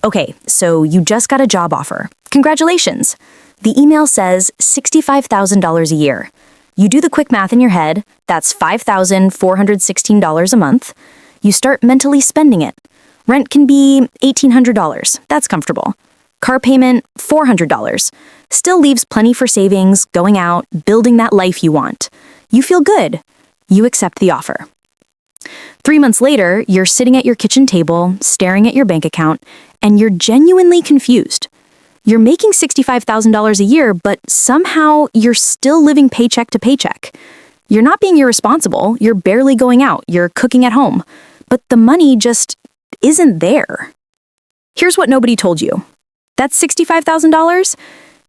Okay, so you just got a job offer. Congratulations. The email says $65,000 a year. You do the quick math in your head, that's $5,416 a month. You start mentally spending it. Rent can be $1,800, that's comfortable. Car payment, $400. Still leaves plenty for savings, going out, building that life you want. You feel good. You accept the offer. 3 months later, you're sitting at your kitchen table, staring at your bank account, and you're genuinely confused. You're making $65,000 a year, but somehow you're still living paycheck to paycheck. You're not being irresponsible, you're barely going out, you're cooking at home, but the money just isn't there. Here's what nobody told you. That's $65,000.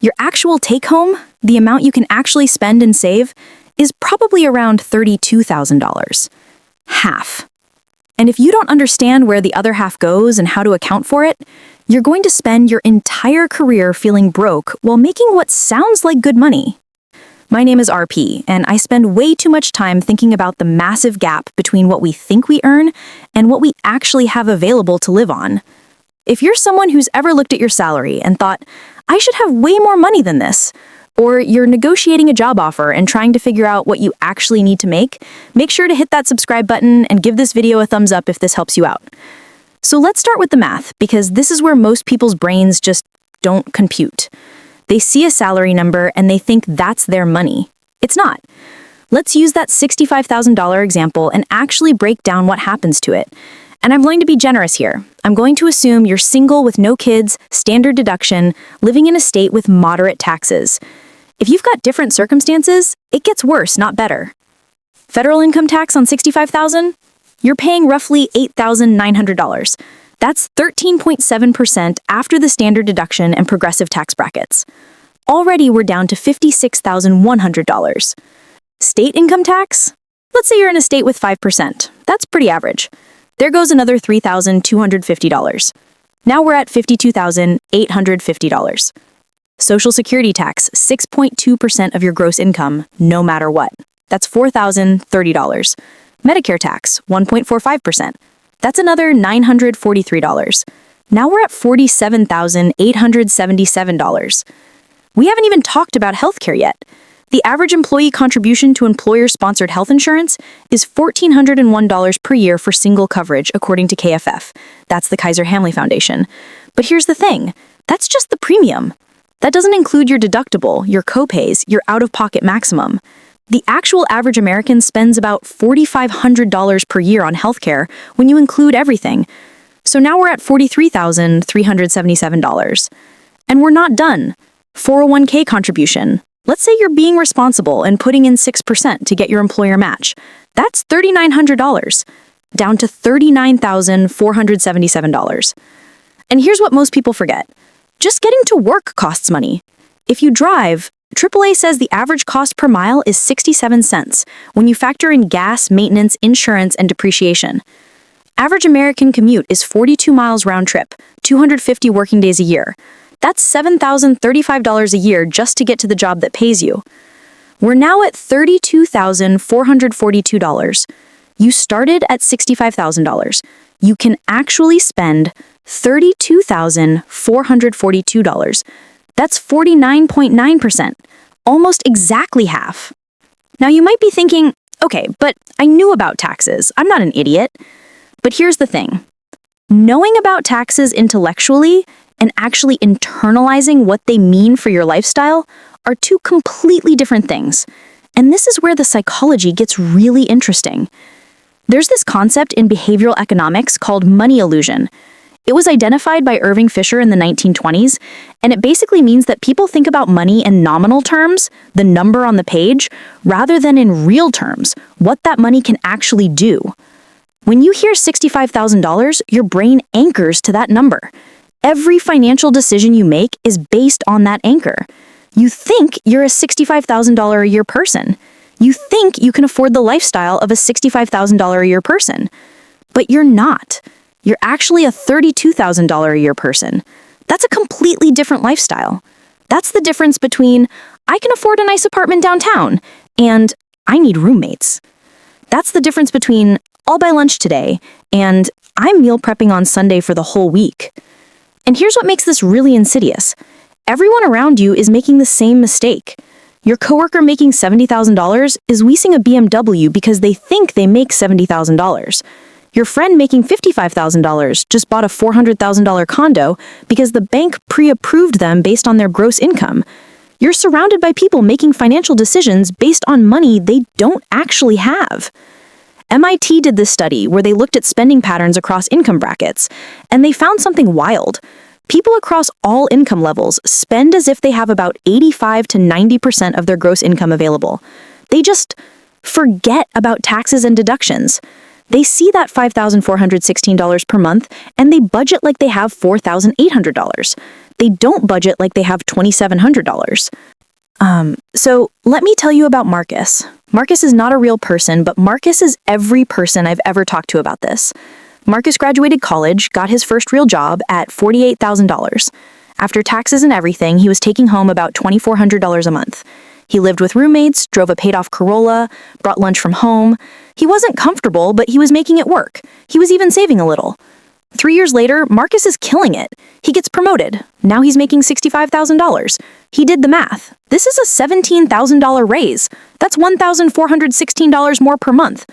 Your actual take-home, the amount you can actually spend and save, is probably around $32,000. Half. And if you don't understand where the other half goes and how to account for it, you're going to spend your entire career feeling broke while making what sounds like good money. My name is RP, and I spend way too much time thinking about the massive gap between what we think we earn and what we actually have available to live on. If you're someone who's ever looked at your salary and thought, I should have way more money than this, or you're negotiating a job offer and trying to figure out what you actually need to make sure to hit that subscribe button and give this video a thumbs up if this helps you out. So let's start with the math, because this is where most people's brains just don't compute. They see a salary number and they think that's their money. It's not. Let's use that $65,000 example and actually break down what happens to it. And I'm going to be generous here. I'm going to assume you're single with no kids, standard deduction, living in a state with moderate taxes. If you've got different circumstances, it gets worse, not better. Federal income tax on $65,000? You're paying roughly $8,900. That's 13.7% after the standard deduction and progressive tax brackets. Already we're down to $56,100. State income tax? Let's say you're in a state with 5%. That's pretty average. There goes another $3,250. Now we're at $52,850. Social Security tax, 6.2% of your gross income, no matter what. That's $4,030. Medicare tax, 1.45%. That's another $943. Now we're at $47,877. We haven't even talked about healthcare yet. The average employee contribution to employer-sponsored health insurance is $1,401 per year for single coverage, according to KFF. That's the Kaiser Family Foundation. But here's the thing. That's just the premium. That doesn't include your deductible, your copays, your out-of-pocket maximum. The actual average American spends about $4,500 per year on healthcare when you include everything. So now we're at $43,377. And we're not done. 401k contribution. Let's say you're being responsible and putting in 6% to get your employer match. That's $3,900, down to $39,477. And here's what most people forget. Just getting to work costs money. If you drive, AAA says the average cost per mile is 67 cents when you factor in gas, maintenance, insurance, and depreciation. Average American commute is 42 miles round trip, 250 working days a year. That's $7,035 a year just to get to the job that pays you. We're now at $32,442. You started at $65,000. You can actually spend $32,442. That's 49.9%, almost exactly half. Now you might be thinking, okay, but I knew about taxes. I'm not an idiot. But here's the thing. Knowing about taxes intellectually and actually internalizing what they mean for your lifestyle are two completely different things. And this is where the psychology gets really interesting. There's this concept in behavioral economics called money illusion. It was identified by Irving Fisher in the 1920s, and it basically means that people think about money in nominal terms, the number on the page, rather than in real terms, what that money can actually do. When you hear $65,000, your brain anchors to that number. Every financial decision you make is based on that anchor. You think you're a $65,000 a year person. You think you can afford the lifestyle of a $65,000 a year person. But you're not. You're actually a $32,000 a year person. That's a completely different lifestyle. That's the difference between, I can afford a nice apartment downtown, and I need roommates. That's the difference between, I'll buy lunch today, and I'm meal prepping on Sunday for the whole week. And here's what makes this really insidious. Everyone around you is making the same mistake. Your coworker making $70,000 is leasing a BMW because they think they make $70,000. Your friend making $55,000 just bought a $400,000 condo because the bank pre-approved them based on their gross income. You're surrounded by people making financial decisions based on money they don't actually have. MIT did this study where they looked at spending patterns across income brackets, and they found something wild. People across all income levels spend as if they have about 85 to 90% of their gross income available. They just forget about taxes and deductions. They see that $5,416 per month, and they budget like they have $4,800. They don't budget like they have $2,700. So let me tell you about Marcus. Marcus is not a real person, but Marcus is every person I've ever talked to about this. Marcus graduated college, got his first real job at $48,000. After taxes and everything, he was taking home about $2,400 a month. He lived with roommates, drove a paid-off Corolla, brought lunch from home. He wasn't comfortable, but he was making it work. He was even saving a little. 3 years later, Marcus is killing it. He gets promoted. Now he's making $65,000. He did the math. This is a $17,000 raise. That's $1,416 more per month.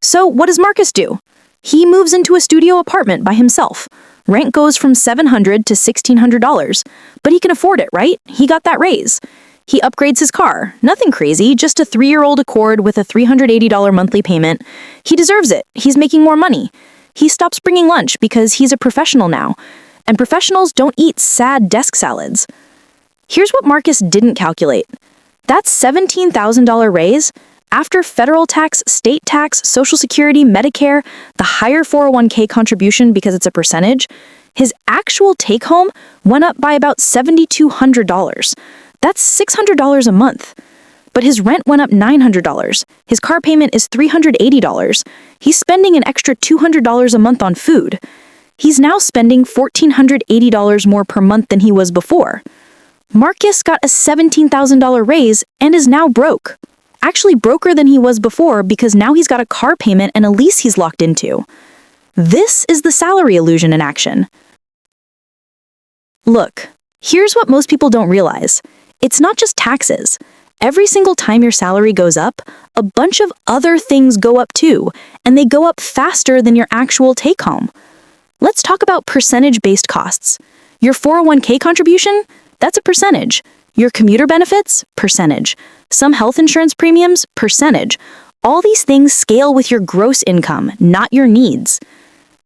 So what does Marcus do? He moves into a studio apartment by himself. Rent goes from $700 to $1,600. But he can afford it, right? He got that raise. He upgrades his car. Nothing crazy, just a 3-year-old Accord with a $380 monthly payment. He deserves it. He's making more money. He stops bringing lunch because he's a professional now. And professionals don't eat sad desk salads. Here's what Marcus didn't calculate. That $17,000 raise, after federal tax, state tax, Social Security, Medicare, the higher 401k contribution because it's a percentage, his actual take-home went up by about $7,200. That's $600 a month. But his rent went up $900. His car payment is $380. He's spending an extra $200 a month on food. He's now spending $1,480 more per month than he was before. Marcus got a $17,000 raise and is now broke. Actually broker than he was before because now he's got a car payment and a lease he's locked into. This is the salary illusion in action. Look, here's what most people don't realize. It's not just taxes. Every single time your salary goes up, a bunch of other things go up too, and they go up faster than your actual take-home. Let's talk about percentage-based costs. Your 401k contribution? That's a percentage. Your commuter benefits? Percentage. Some health insurance premiums? Percentage. All these things scale with your gross income, not your needs.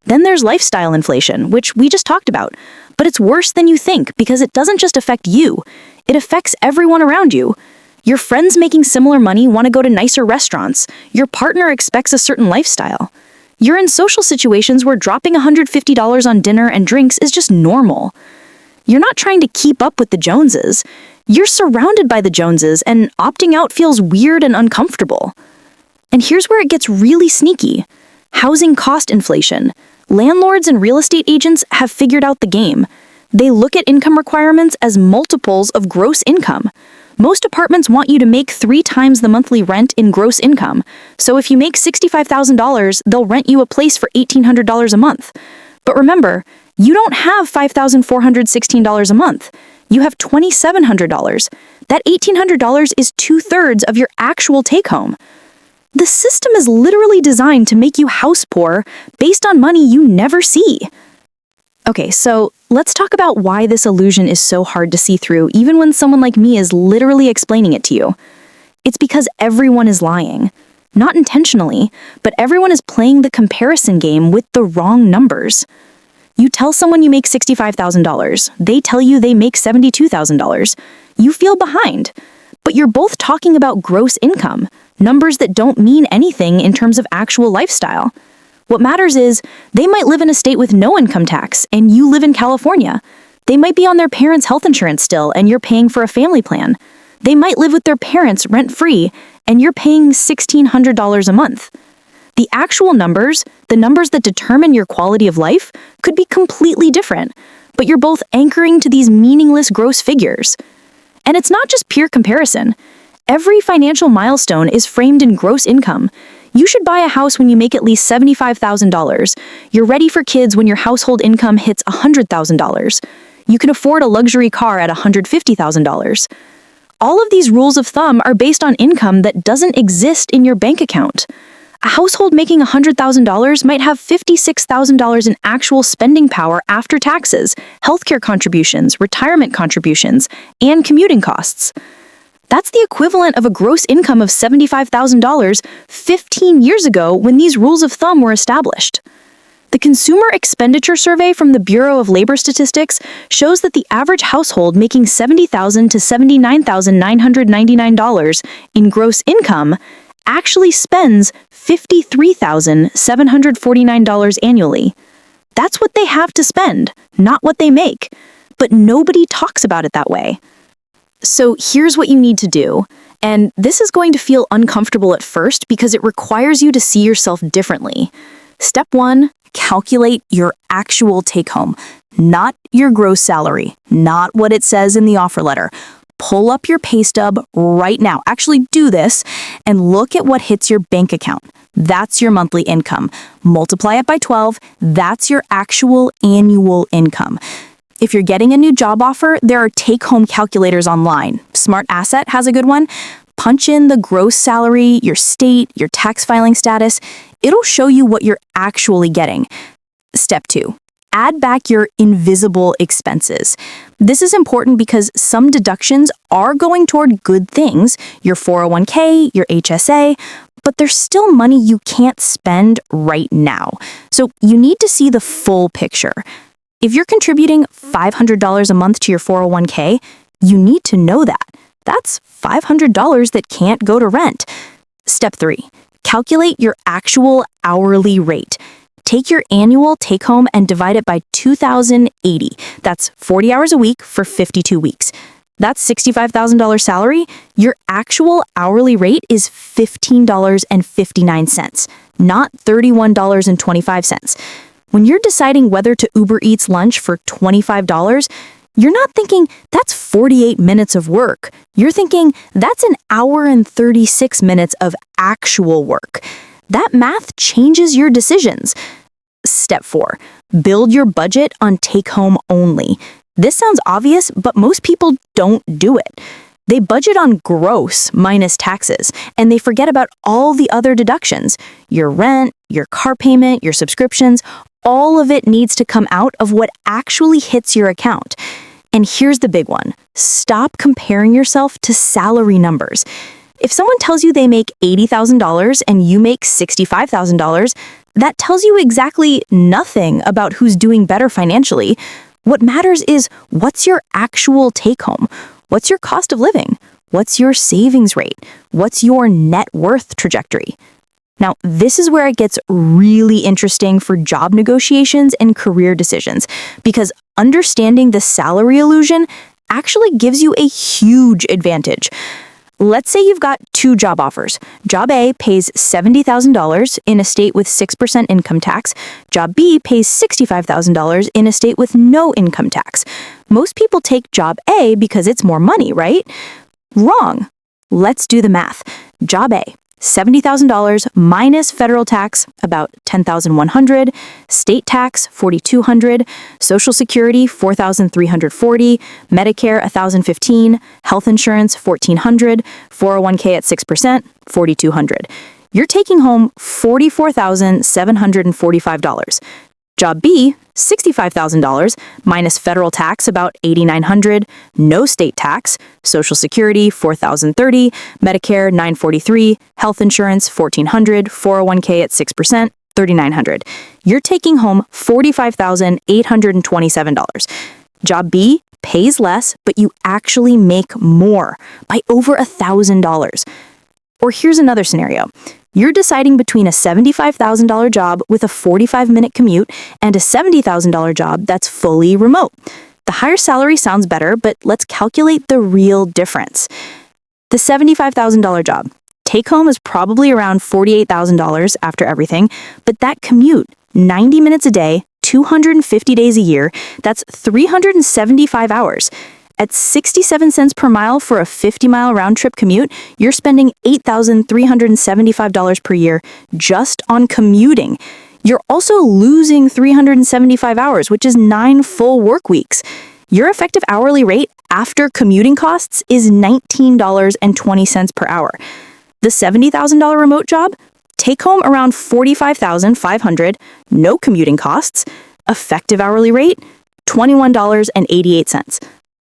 Then there's lifestyle inflation, which we just talked about. But it's worse than you think because it doesn't just affect you. It affects everyone around you. Your friends making similar money want to go to nicer restaurants. Your partner expects a certain lifestyle. You're in social situations where dropping $150 on dinner and drinks is just normal. You're not trying to keep up with the Joneses. You're surrounded by the Joneses, and opting out feels weird and uncomfortable. And here's where it gets really sneaky. Housing cost inflation. Landlords and real estate agents have figured out the game. They look at income requirements as multiples of gross income. Most apartments want you to make 3 times the monthly rent in gross income. So if you make $65,000, they'll rent you a place for $1,800 a month. But remember, you don't have $5,416 a month. You have $2,700. That $1,800 is 2/3 of your actual take-home. The system is literally designed to make you house poor based on money you never see. Okay, so let's talk about why this illusion is so hard to see through, even when someone like me is literally explaining it to you. It's because everyone is lying. Not intentionally, but everyone is playing the comparison game with the wrong numbers. You tell someone you make $65,000. They tell you they make $72,000. You feel behind. But you're both talking about gross income, numbers that don't mean anything in terms of actual lifestyle. What matters is they might live in a state with no income tax and you live in California. They might be on their parents' health insurance still and you're paying for a family plan. They might live with their parents rent-free and you're paying $1,600 a month. The actual numbers, the numbers that determine your quality of life, could be completely different, but you're both anchoring to these meaningless gross figures. And it's not just pure comparison. Every financial milestone is framed in gross income. You should buy a house when you make at least $75,000. You're ready for kids when your household income hits $100,000. You can afford a luxury car at $150,000. All of these rules of thumb are based on income that doesn't exist in your bank account. A household making $100,000 might have $56,000 in actual spending power after taxes, healthcare contributions, retirement contributions, and commuting costs. That's the equivalent of a gross income of $75,000 15 years ago when these rules of thumb were established. The Consumer Expenditure Survey from the Bureau of Labor Statistics shows that the average household making $70,000 to $79,999 in gross income actually spends $53,749 annually. That's what they have to spend, not what they make. But nobody talks about it that way. So here's what you need to do. And this is going to feel uncomfortable at first because it requires you to see yourself differently. Step 1, calculate your actual take-home, not your gross salary, not what it says in the offer letter. Pull up your pay stub right now. Actually do this and look at what hits your bank account. That's your monthly income. Multiply it by 12. That's your actual annual income. If you're getting a new job offer, there are take-home calculators online. Smart Asset has a good one. Punch in the gross salary, your state, your tax filing status. It'll show you what you're actually getting. Step 2. Add back your invisible expenses. This is important because some deductions are going toward good things, your 401k, your HSA, but there's still money you can't spend right now. So you need to see the full picture. If you're contributing $500 a month to your 401k, you need to know that. That's $500 that can't go to rent. Step 3. Calculate your actual hourly rate. Take your annual take-home and divide it by 2,080. That's 40 hours a week for 52 weeks. That's $65,000 salary. Your actual hourly rate is $15.59, not $31.25. When you're deciding whether to Uber Eats lunch for $25, you're not thinking, that's 48 minutes of work. You're thinking, that's an hour and 36 minutes of actual work. That math changes your decisions. Step 4, build your budget on take-home only. This sounds obvious, but most people don't do it. They budget on gross minus taxes, and they forget about all the other deductions. Your rent, your car payment, your subscriptions, all of it needs to come out of what actually hits your account. And here's the big one. Stop comparing yourself to salary numbers. If someone tells you they make $80,000 and you make $65,000, that tells you exactly nothing about who's doing better financially. What matters is what's your actual take-home? What's your cost of living? What's your savings rate? What's your net worth trajectory? Now, this is where it gets really interesting for job negotiations and career decisions, because understanding the salary illusion actually gives you a huge advantage. Let's say you've got 2 job offers. Job A pays $70,000 in a state with 6% income tax. Job B pays $65,000 in a state with no income tax. Most people take Job A because it's more money, right? Wrong. Let's do the math. Job A, $70,000 minus federal tax, about $10,100, state tax, $4,200, Social Security, $4,340, Medicare, $1,015, health insurance, $1,400, 401k at 6%, $4,200. You're taking home $44,745. Job B, $65,000 minus federal tax, about $8,900, no state tax, Social Security, $4,030, Medicare, $943, health insurance, $1,400, 401k at 6%, $3,900. You're taking home $45,827. Job B pays less, but you actually make more by over $1,000. Or here's another scenario. You're deciding between a $75,000 job with a 45-minute commute and a $70,000 job that's fully remote. The higher salary sounds better, but let's calculate the real difference. The $75,000 job. Take home is probably around $48,000 after everything, but that commute, 90 minutes a day, 250 days a year, that's 375 hours. At 67 cents per mile for a 50-mile round-trip commute, you're spending $8,375 per year just on commuting. You're also losing 375 hours, which is 9 full work weeks. Your effective hourly rate after commuting costs is $19.20 per hour. The $70,000 remote job? Take home around $45,500, no commuting costs. Effective hourly rate? $21.88.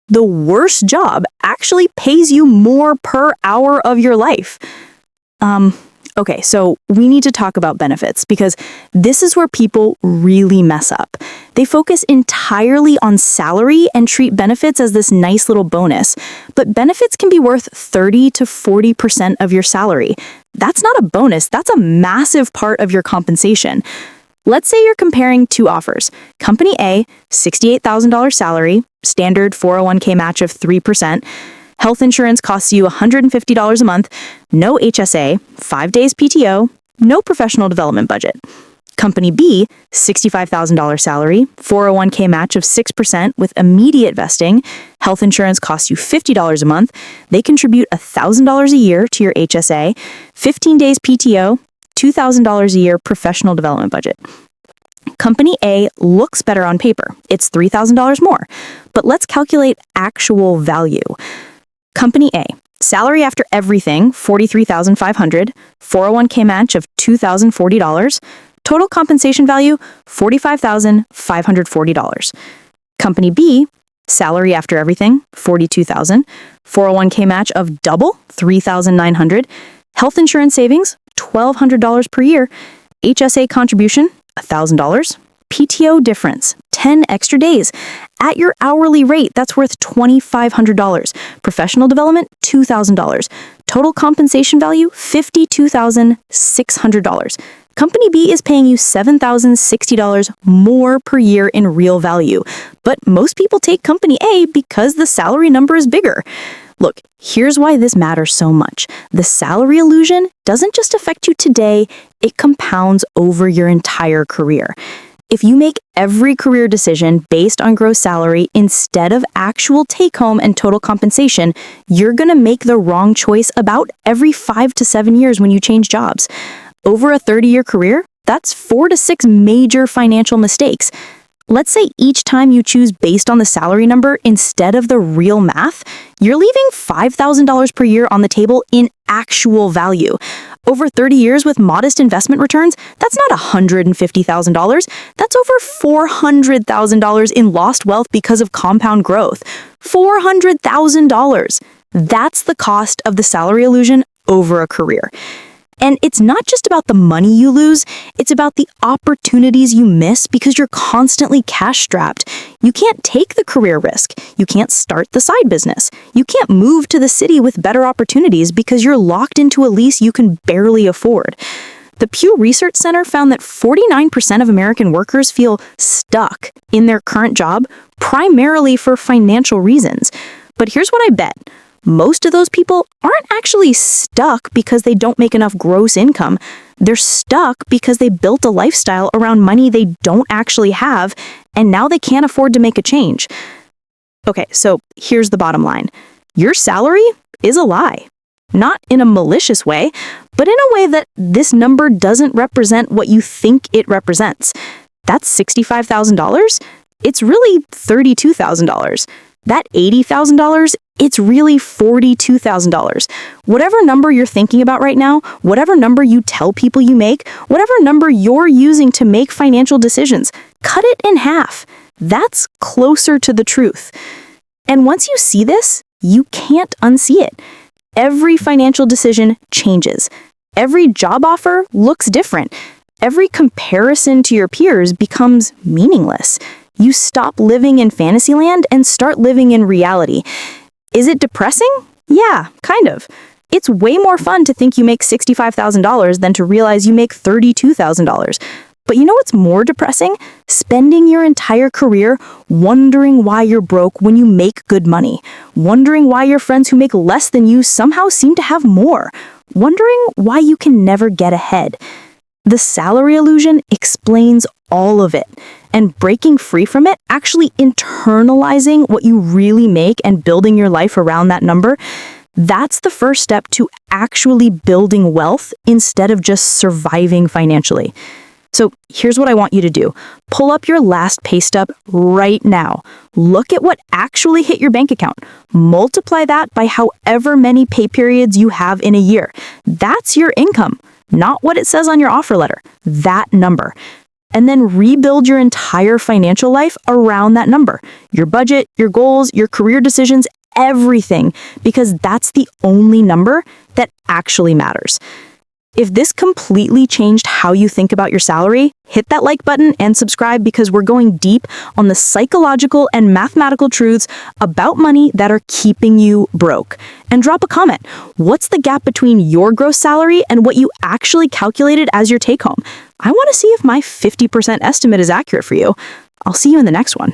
The worst job actually pays you more per hour of your life. Okay, so we need to talk about benefits because this is where people really mess up. They focus entirely on salary and treat benefits as this nice little bonus, but benefits can be worth 30 to 40% of your salary. That's not a bonus, that's a massive part of your compensation. Let's say you're comparing two offers. Company A, $68,000 salary, standard 401k match of 3%. Health insurance costs you $150 a month, no HSA, 5 days PTO, no professional development budget. Company B, $65,000 salary, 401k match of 6% with immediate vesting. Health insurance costs you $50 a month. They contribute $1,000 a year to your HSA, 15 days PTO, $2,000 a year professional development budget. Company A looks better on paper. It's $3,000 more. But let's calculate actual value. Company A, salary after everything, $43,500, 401k match of $2,040, total compensation value, $45,540. Company B, salary after everything, $42,000, 401k match of double, $3,900, health insurance savings, $1,200 per year, HSA contribution, $1,000, PTO difference, 10 extra days. At your hourly rate, that's worth $2,500. Professional development, $2,000. Total compensation value, $52,600. Company B is paying you $7,060 more per year in real value. But most people take Company A because the salary number is bigger. Look, here's why this matters so much. The salary illusion doesn't just affect you today, it compounds over your entire career. If you make every career decision based on gross salary instead of actual take-home and total compensation, you're going to make the wrong choice about every 5 to 7 years when you change jobs. Over a 30-year career, that's 4 to 6 major financial mistakes. Let's say each time you choose based on the salary number instead of the real math, you're leaving $5,000 per year on the table in actual value. Over 30 years with modest investment returns, that's not $150,000. That's over $400,000 in lost wealth because of compound growth. $400,000. That's the cost of the salary illusion over a career. And it's not just about the money you lose, it's about the opportunities you miss because you're constantly cash-strapped. You can't take the career risk. You can't start the side business. You can't move to the city with better opportunities because you're locked into a lease you can barely afford. The Pew Research Center found that 49% of American workers feel stuck in their current job, primarily for financial reasons. But here's what I bet. Most of those people aren't actually stuck because they don't make enough gross income. They're stuck because they built a lifestyle around money they don't actually have, and now they can't afford to make a change. Okay, so here's the bottom line. Your salary is a lie. Not in a malicious way, but in a way that this number doesn't represent what you think it represents. That's $65,000. It's really $32,000. That $80,000, it's really $42,000. Whatever number you're thinking about right now, whatever number you tell people you make, whatever number you're using to make financial decisions, cut it in half. That's closer to the truth. And once you see this, you can't unsee it. Every financial decision changes. Every job offer looks different. Every comparison to your peers becomes meaningless. You stop living in Fantasyland and start living in reality. Is it depressing? Yeah, kind of. It's way more fun to think you make $65,000 than to realize you make $32,000. But you know what's more depressing? Spending your entire career wondering why you're broke when you make good money. Wondering why your friends who make less than you somehow seem to have more. Wondering why you can never get ahead. The salary illusion explains all of it. and breaking free from it, actually internalizing what you really make and building your life around that number, that's the first step to actually building wealth instead of just surviving financially. So here's what I want you to do. Pull up your last pay stub right now. Look at what actually hit your bank account. Multiply that by however many pay periods you have in a year. That's your income, not what it says on your offer letter. That number. And then rebuild your entire financial life around that number. Your budget, your goals, your career decisions, everything, because that's the only number that actually matters. If this completely changed how you think about your salary, hit that like button and subscribe, because we're going deep on the psychological and mathematical truths about money that are keeping you broke. And drop a comment. What's the gap between your gross salary and what you actually calculated as your take home? I want to see if my 50% estimate is accurate for you. I'll see you in the next one.